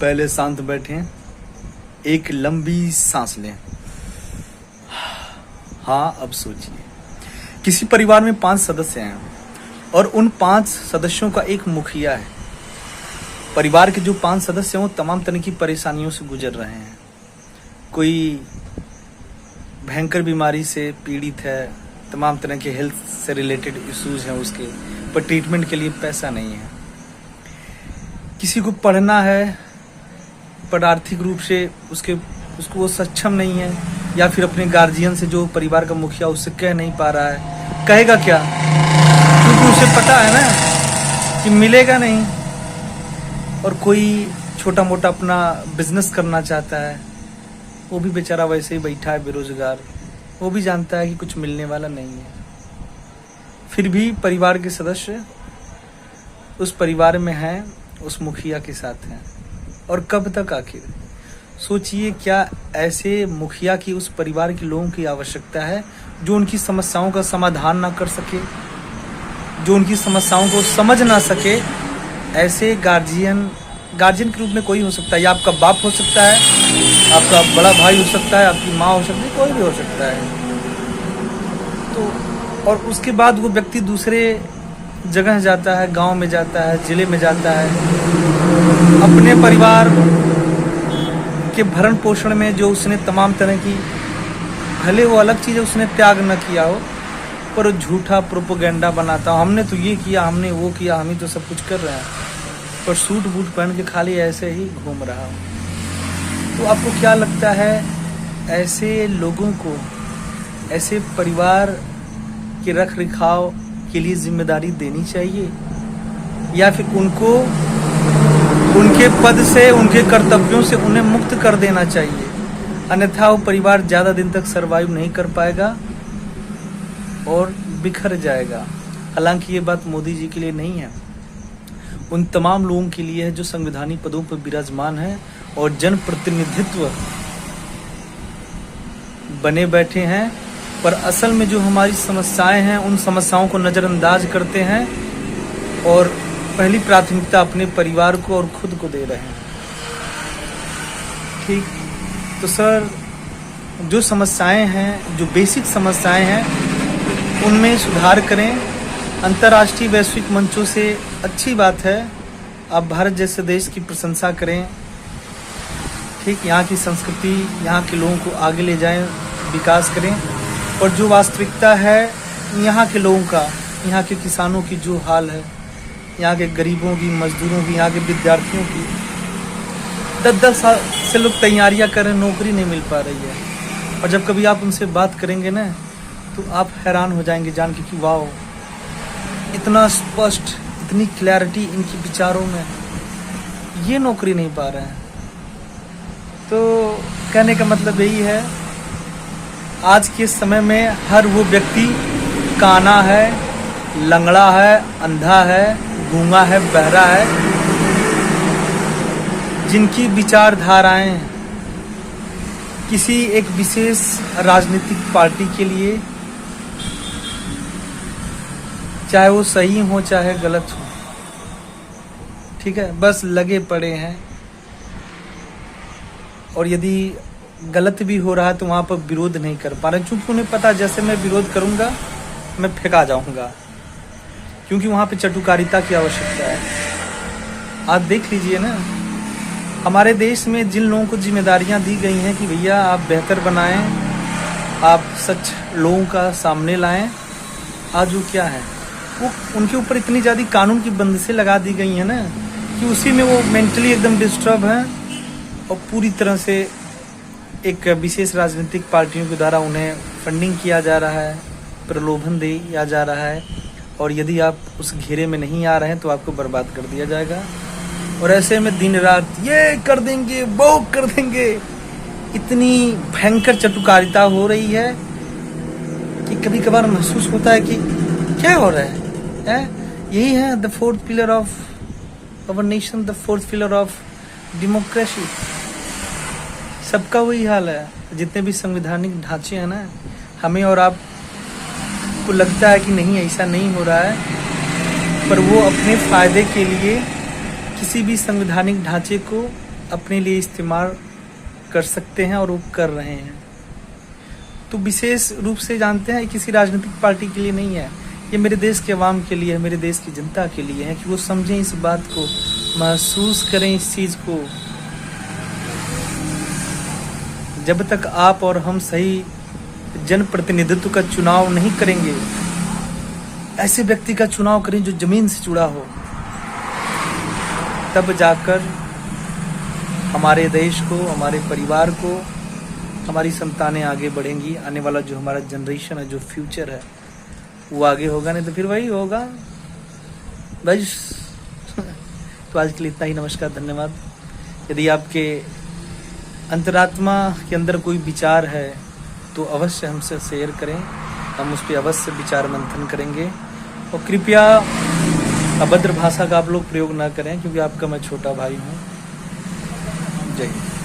पहले शांत बैठें, एक लंबी सांस लें। हाँ, अब सोचिए, किसी परिवार में 5 सदस्य हैं और उन 5 सदस्यों का एक मुखिया है। परिवार के जो 5 सदस्य हैं वो तमाम तरह की परेशानियों से गुजर रहे हैं। कोई भयंकर बीमारी से पीड़ित है, तमाम तरह के हेल्थ से रिलेटेड इश्यूज हैं उसके, पर ट्रीटमेंट के लिए पैसा नहीं है। किसी को पढ़ना है पर आर्थिक रूप से उसको वो सक्षम नहीं है, या फिर अपने गार्जियन से, जो परिवार का मुखिया, उससे कह नहीं पा रहा है। कहेगा क्या? क्योंकि उसे पता है ना कि मिलेगा नहीं। और कोई छोटा मोटा अपना बिजनेस करना चाहता है, वो भी बेचारा वैसे ही बैठा है बेरोजगार। वो भी जानता है कि कुछ मिलने वाला नहीं है, फिर भी परिवार के सदस्य उस परिवार में हैं, उस मुखिया के साथ हैं। और कब तक आखिर? सोचिए, क्या ऐसे मुखिया की उस परिवार के लोगों की आवश्यकता है जो उनकी समस्याओं का समाधान ना कर सके, जो उनकी समस्याओं को समझ ना सके? ऐसे गार्जियन के रूप में कोई हो सकता है, या आपका बाप हो सकता है, आपका बड़ा भाई हो सकता है, आपकी माँ हो सकती है, कोई भी हो सकता है। तो और उसके बाद वो व्यक्ति दूसरे जगह जाता है, गांव में जाता है, जिले में जाता है, अपने परिवार के भरण पोषण में जो उसने तमाम तरह की, भले वो अलग चीज़ उसने त्याग न किया हो, पर झूठा प्रोपोगेंडा बनाता हो। हमने तो ये किया, हमने वो किया, हम ही तो सब कुछ कर रहे हैं, पर सूट बूट पहन के खाली ऐसे ही घूम रहा हो। तो आपको क्या लगता है, ऐसे लोगों को, ऐसे परिवार के रख रखाव के लिए जिम्मेदारी देनी चाहिए, या फिर उनको उनके पद से, उनके कर्तव्यों से उन्हें मुक्त कर देना चाहिए? अन्यथा वो परिवार ज़्यादा दिन तक सरवाइव नहीं कर पाएगा और बिखर जाएगा। हालांकि ये बात मोदी जी के लिए नहीं है, उन तमाम लोगों के लिए है जो संवैधानिक पदों पर विराजमान है और जनप्रतिनिधित्व बने बैठे हैं, पर असल में जो हमारी समस्याएं हैं उन समस्याओं को नज़रअंदाज करते हैं और पहली प्राथमिकता अपने परिवार को और खुद को दे रहे हैं। ठीक, तो सर, जो समस्याएं हैं, जो बेसिक समस्याएं हैं, उनमें सुधार करें। अंतर्राष्ट्रीय वैश्विक मंचों से अच्छी बात है, आप भारत जैसे देश की प्रशंसा करें। ठीक, यहाँ की संस्कृति, यहाँ के लोगों को आगे ले जाएं, विकास करें। और जो वास्तविकता है यहाँ के लोगों का, यहाँ के किसानों की जो हाल है, यहाँ के गरीबों की, मजदूरों की, यहाँ के विद्यार्थियों की, 10-10 साल से लोग तैयारियाँ कर रहे हैं, नौकरी नहीं मिल पा रही है। और जब कभी आप उनसे बात करेंगे ना, तो आप हैरान हो जाएंगे जान के कि वाह, इतना स्पष्ट, इतनी क्लैरिटी इनकी विचारों में, ये नौकरी नहीं पा रहे हैं। तो कहने का मतलब यही है, आज के समय में हर वो व्यक्ति काना है, लंगड़ा है, अंधा है, गूंगा है, बहरा है, जिनकी विचारधाराएं किसी एक विशेष राजनीतिक पार्टी के लिए, चाहे वो सही हो चाहे गलत हो, ठीक है, बस लगे पड़े हैं। और यदि गलत भी हो रहा है तो वहाँ पर विरोध नहीं कर पा रहे, क्योंकि उन्हें पता जैसे मैं विरोध करूँगा मैं फेंका जाऊँगा, क्योंकि वहाँ पे चटुकारिता की आवश्यकता है। आप देख लीजिए ना, हमारे देश में जिन लोगों को जिम्मेदारियाँ दी गई हैं कि भैया आप बेहतर बनाएं, आप सच लोगों का सामने लाएं, आज वो क्या है, वो उनके ऊपर इतनी ज़्यादा कानून की बंदिशें लगा दी गई हैं ना, कि उसी में वो मेंटली एकदम डिस्टर्ब हैं और पूरी तरह से एक विशेष राजनीतिक पार्टियों के द्वारा उन्हें फंडिंग किया जा रहा है, प्रलोभन दिया जा रहा है, और यदि आप उस घेरे में नहीं आ रहे हैं तो आपको बर्बाद कर दिया जाएगा। और ऐसे में दिन रात ये कर देंगे, वो कर देंगे, इतनी भयंकर चटुकारिता हो रही है कि कभी कभार महसूस होता है कि क्या हो रहा है? यही है the fourth pillar of our nation, the fourth pillar of democracy. सबका वही हाल है, जितने भी संवैधानिक ढांचे हैं ना, हमें और आप को लगता है कि नहीं ऐसा नहीं हो रहा है, पर वो अपने फायदे के लिए किसी भी संवैधानिक ढांचे को अपने लिए इस्तेमाल कर सकते हैं और वो कर रहे हैं। तो विशेष रूप से जानते हैं किसी राजनीतिक पार्टी के लिए नहीं है, ये मेरे देश के अवाम के लिए है, मेरे देश की जनता के लिए है कि वो समझें इस बात को, महसूस करें इस चीज़ को। जब तक आप और हम सही जनप्रतिनिधित्व का चुनाव नहीं करेंगे, ऐसे व्यक्ति का चुनाव करें जो जमीन से जुड़ा हो, तब जाकर हमारे देश को, हमारे परिवार को, हमारी संतानें आगे बढ़ेंगी। आने वाला जो हमारा जनरेशन है, जो फ्यूचर है, वो आगे होगा, नहीं तो फिर वही होगा बस। तो आज के लिए इतना ही। नमस्कार, धन्यवाद। यदि आपके अंतरात्मा के अंदर कोई विचार है तो अवश्य हमसे शेयर करें, हम उस पर अवश्य विचार मंथन करेंगे। और कृपया अभद्र भाषा का आप लोग प्रयोग ना करें, क्योंकि आपका मैं छोटा भाई हूँ। जय हिंद।